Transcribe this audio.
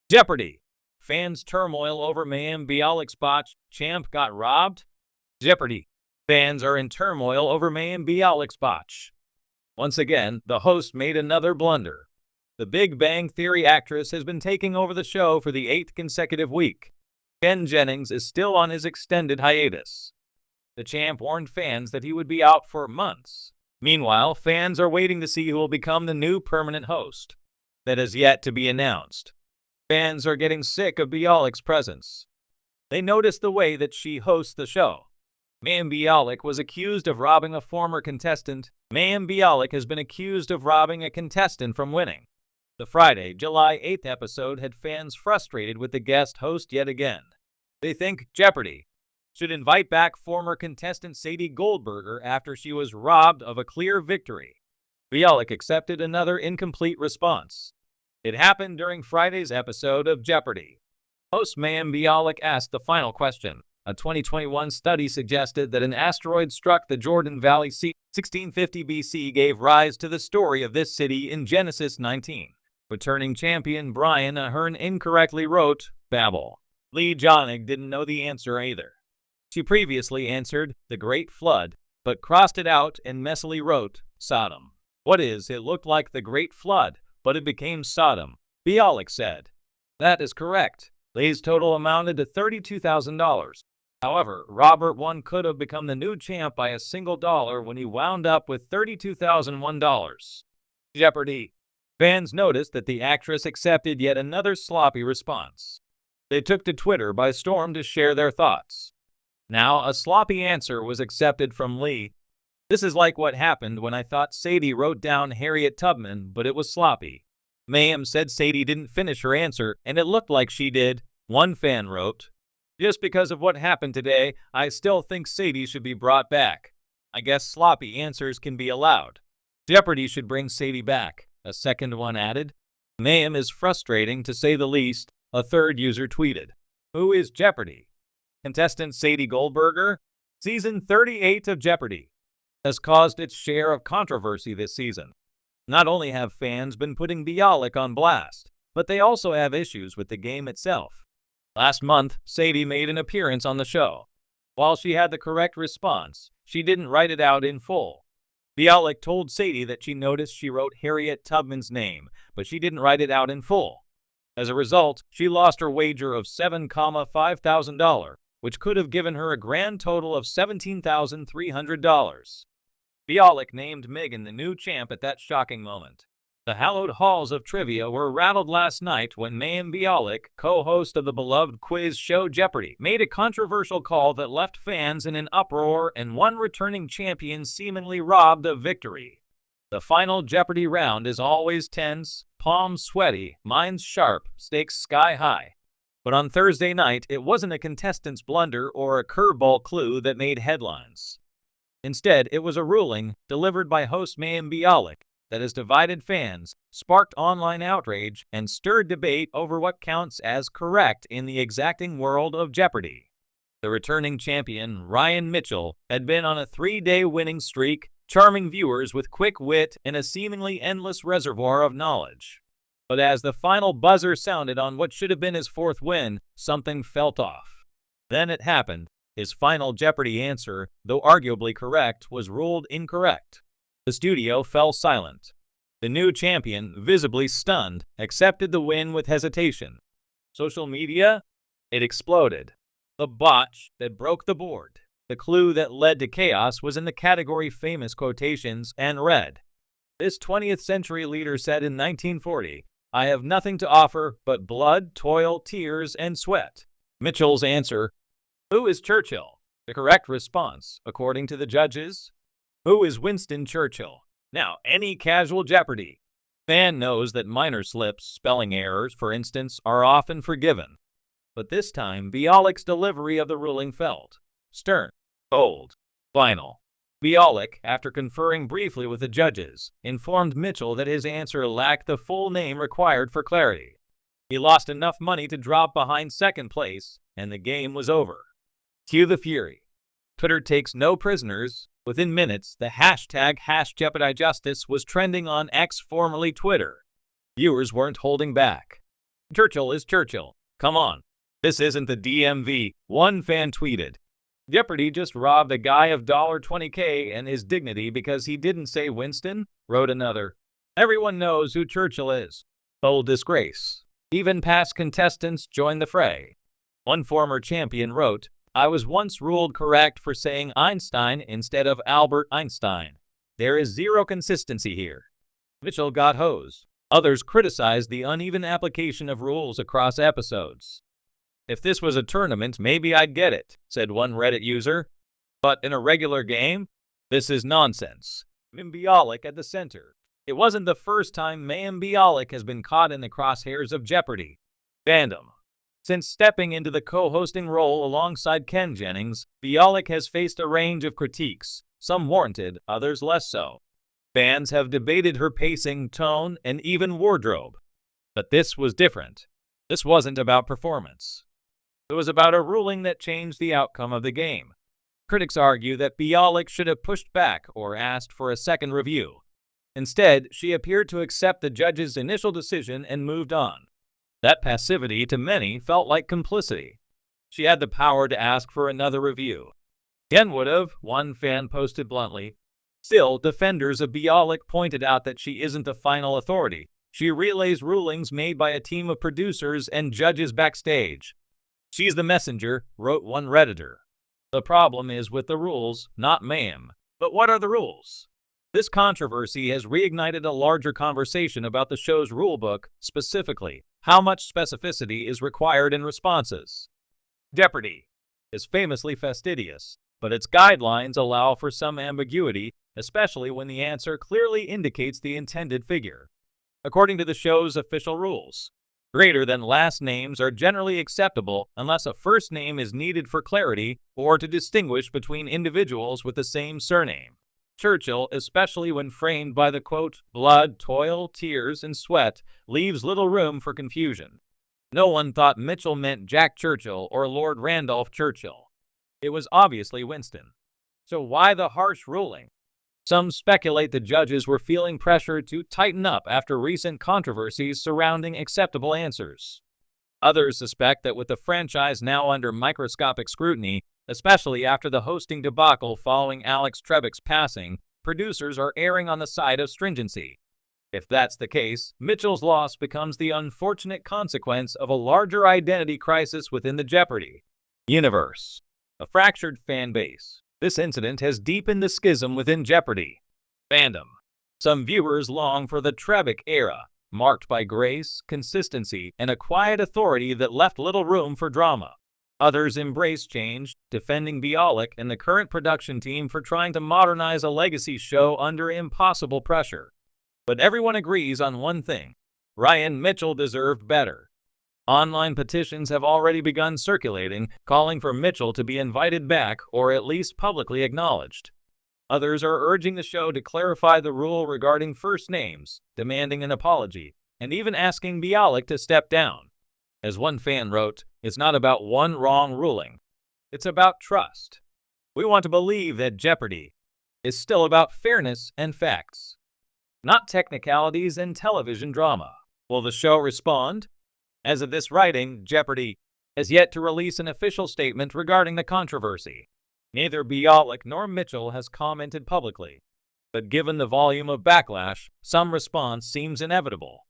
Jeopardy! Fans turmoil over Mayim Bialik's botch. Champ got robbed? Jeopardy! Fans are in turmoil over Mayim Bialik's botch. Once again, the host made another blunder. The Big Bang Theory actress has been taking over the show for the 8th consecutive week. Ken Jennings is still on his extended hiatus. The champ warned fans that he would be out for months. Meanwhile, fans are waiting to see who will become the new permanent host. That is yet to be announced. Fans are getting sick of Bialik's presence. They notice the way that she hosts the show. Mayim Bialik was accused of robbing a former contestant. Mayim Bialik has been accused of robbing a contestant from winning. The Friday, July 8th episode had fans frustrated with the guest host yet again. They think Jeopardy should invite back former contestant Sadie Goldberger after she was robbed of a clear victory. Bialik accepted another incomplete response. It happened during Friday's episode of Jeopardy! Host Mayim Bialik asked the final question. A 2021 study suggested that an asteroid struck the Jordan Valley Sea 1650 BC gave rise to the story of this city in Genesis 19. Returning champion Brian Ahern incorrectly wrote Babel. Lee Jonig didn't know the answer either. She previously answered the Great Flood, but crossed it out and messily wrote Sodom. What is, it looked like the Great Flood, but it became Sodom, Bialik said. That is correct. Lee's total amounted to $32,000. However, Robert I could have become the new champ by a single dollar when he wound up with $32,001. Jeopardy! Fans noticed that the actress accepted yet another sloppy response. They took to Twitter by storm to share their thoughts. Now, a sloppy answer was accepted from Lee. This is like what happened when I thought Sadie wrote down Harriet Tubman, but it was sloppy. Mayim said Sadie didn't finish her answer, and it looked like she did. One fan wrote, just because of what happened today, I still think Sadie should be brought back. I guess sloppy answers can be allowed. Jeopardy should bring Sadie back, a second one added. Mayim is frustrating to say the least, a third user tweeted. Who is Jeopardy? Contestant Sadie Goldberger? Season 38 of Jeopardy! Has caused its share of controversy this season. Not only have fans been putting Bialik on blast, but they also have issues with the game itself. Last month, Sadie made an appearance on the show. While she had the correct response, she didn't write it out in full. Bialik told Sadie that she noticed she wrote Harriet Tubman's name, but she didn't write it out in full. As a result, she lost her wager of $7,500, which could have given her a grand total of $17,300. Bialik named Megan the new champ at that shocking moment. The hallowed halls of trivia were rattled last night when Mayim Bialik, co-host of the beloved quiz show Jeopardy, made a controversial call that left fans in an uproar and one returning champion seemingly robbed of victory. The final Jeopardy round is always tense, palms sweaty, minds sharp, stakes sky high. But on Thursday night, it wasn't a contestant's blunder or a curveball clue that made headlines. Instead, it was a ruling, delivered by host Mayim Bialik, that has divided fans, sparked online outrage, and stirred debate over what counts as correct in the exacting world of Jeopardy! The returning champion, Ryan Mitchell, had been on a 3-day winning streak, charming viewers with quick wit and a seemingly endless reservoir of knowledge. But as the final buzzer sounded on what should have been his 4th win, something felt off. Then it happened. His final Jeopardy answer, though arguably correct, was ruled incorrect. The studio fell silent. The new champion, visibly stunned, accepted the win with hesitation. Social media? It exploded. The botch that broke the board. The clue that led to chaos was in the category famous quotations and read, this 20th century leader said in 1940, I have nothing to offer but blood, toil, tears, and sweat. Mitchell's answer, who is Churchill? The correct response, according to the judges, who is Winston Churchill? Now, any casual Jeopardy fan knows that minor slips, spelling errors, for instance, are often forgiven. But this time, Bialik's delivery of the ruling felt stern, cold, final. Bialik, after conferring briefly with the judges, informed Mitchell that his answer lacked the full name required for clarity. He lost enough money to drop behind second place, and the game was over. Cue the fury. Twitter takes no prisoners. Within minutes, the hashtag #JeopardyJustice was trending on X, formerly Twitter. Viewers weren't holding back. Churchill is Churchill. Come on. This isn't the DMV, one fan tweeted. Jeopardy just robbed a guy of $20K and his dignity because he didn't say Winston, wrote another. Everyone knows who Churchill is. Oh, disgrace. Even past contestants joined the fray. One former champion wrote, I was once ruled correct for saying Einstein instead of Albert Einstein. There is zero consistency here. Mitchell got hosed. Others criticized the uneven application of rules across episodes. If this was a tournament, maybe I'd get it, said one Reddit user. But in a regular game, this is nonsense. Mayim Bialik at the center. It wasn't the first time Mayim Bialik has been caught in the crosshairs of Jeopardy fandom. Since stepping into the co-hosting role alongside Ken Jennings, Bialik has faced a range of critiques, some warranted, others less so. Fans have debated her pacing, tone, and even wardrobe. But this was different. This wasn't about performance. It was about a ruling that changed the outcome of the game. Critics argue that Bialik should have pushed back or asked for a second review. Instead, she appeared to accept the judge's initial decision and moved on. That passivity to many felt like complicity. She had the power to ask for another review. Ken would have, one fan posted bluntly. Still, defenders of Bialik pointed out that she isn't the final authority. She relays rulings made by a team of producers and judges backstage. She's the messenger, wrote one Redditor. The problem is with the rules, not Mayim. But what are the rules? This controversy has reignited a larger conversation about the show's rulebook, specifically, how much specificity is required in responses. Jeopardy is famously fastidious, but its guidelines allow for some ambiguity, especially when the answer clearly indicates the intended figure. According to the show's official rules, greater than last names are generally acceptable unless a first name is needed for clarity or to distinguish between individuals with the same surname. Churchill, especially when framed by the quote, blood, toil, tears, and sweat, leaves little room for confusion. No one thought Mitchell meant Jack Churchill or Lord Randolph Churchill. It was obviously Winston. So why the harsh ruling? Some speculate the judges were feeling pressure to tighten up after recent controversies surrounding acceptable answers. Others suspect that with the franchise now under microscopic scrutiny, especially after the hosting debacle following Alex Trebek's passing, producers are erring on the side of stringency. If that's the case, Mitchell's loss becomes the unfortunate consequence of a larger identity crisis within the Jeopardy universe. A fractured fan base. This incident has deepened the schism within Jeopardy fandom. Some viewers long for the Trebek era, marked by grace, consistency, and a quiet authority that left little room for drama. Others embrace change, defending Bialik and the current production team for trying to modernize a legacy show under impossible pressure. But everyone agrees on one thing: Ryan Mitchell deserved better. Online petitions have already begun circulating, calling for Mitchell to be invited back or at least publicly acknowledged. Others are urging the show to clarify the rule regarding first names, demanding an apology, and even asking Bialik to step down. As one fan wrote, it's not about one wrong ruling. It's about trust. We want to believe that Jeopardy is still about fairness and facts, not technicalities and television drama. Will the show respond? As of this writing, Jeopardy has yet to release an official statement regarding the controversy. Neither Bialik nor Mitchell has commented publicly. But given the volume of backlash, some response seems inevitable.